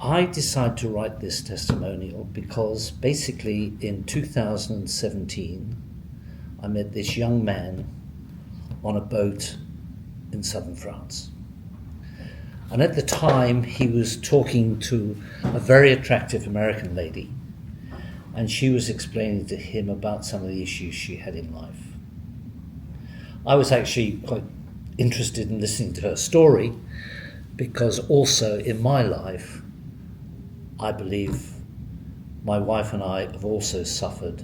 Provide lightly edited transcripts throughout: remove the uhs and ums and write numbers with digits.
I decided to write this testimonial because basically in 2017 I met this young man on a boat in southern France. And at the time he was talking to a very attractive American lady, and she was explaining to him about some of the issues she had in life. I was actually quite interested in listening to her story because also in my life I believe my wife and I have also suffered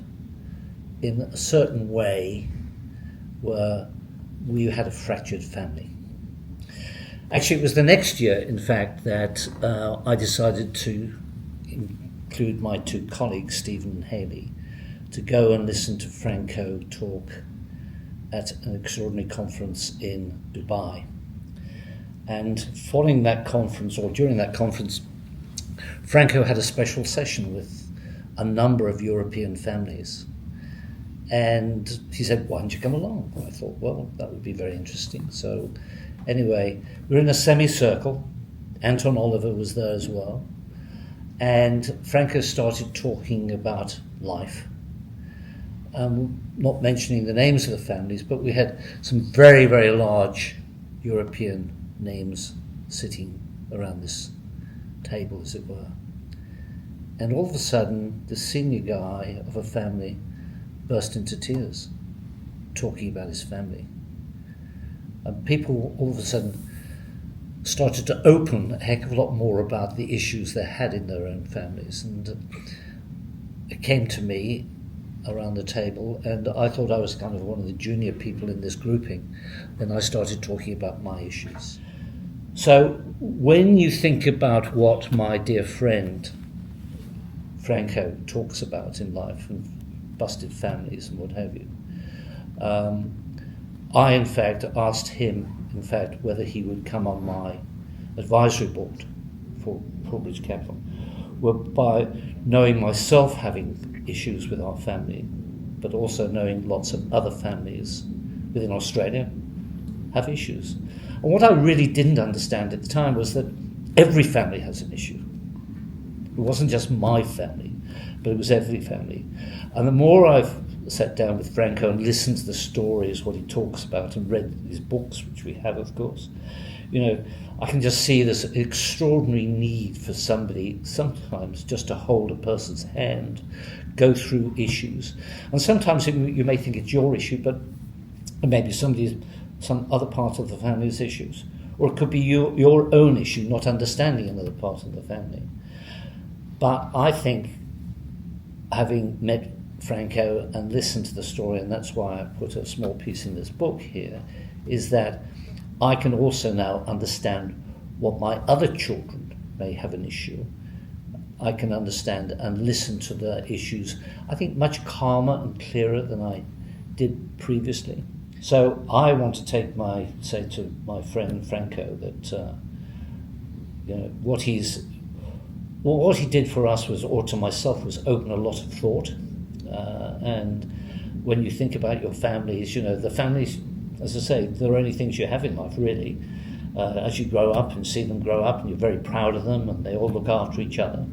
in a certain way where we had a fractured family. Actually, it was the next year, in fact, that I decided to include my two colleagues, Stephen and Haley, to go and listen to Franco talk at an extraordinary conference in Dubai. And following that conference, or during that conference, Franco had a special session with a number of European families. And he said, why don't you come along? I thought, well, that would be very interesting. So anyway, we were in a semicircle. Anton Oliver was there as well. And Franco started talking about life. Not mentioning the names of the families, but we had some very, very large European names sitting around this table, as it were. And all of a sudden, the senior guy of a family burst into tears, talking about his family. And people all of a sudden started to open a heck of a lot more about the issues they had in their own families. And it came to me around the table, and I thought I was kind of one of the junior people in this grouping. Then I started talking about my issues. So when you think about what my dear friend Franco talks about in life, and busted families and what have you, I in fact asked him, whether he would come on my advisory board for Bridge Capital, whereby knowing myself having issues with our family, but also knowing lots of other families within Australia have issues. And what I really didn't understand at the time was that every family has an issue. It wasn't just my family, but it was every family. And the more I've sat down with Franco and listened to the stories, what he talks about, and read his books, which we have, of course, I can just see this extraordinary need for somebody sometimes just to hold a person's hand, go through issues. And sometimes you may think it's your issue, but maybe some other part of the family's issues. Or it could be your own issue, not understanding another part of the family. But I think, having met Franco and listened to the story, and that's why I put a small piece in this book here, is that I can also now understand what my other children may have an issue. I can understand and listen to their issues, I think, much calmer and clearer than I did previously. So I want to say to my friend Franco that what he did for us was, or to myself, was open a lot of thought. And when you think about your families, the families, as I say, they're only things you have in life, really. As you grow up and see them grow up, and you're very proud of them, and they all look after each other.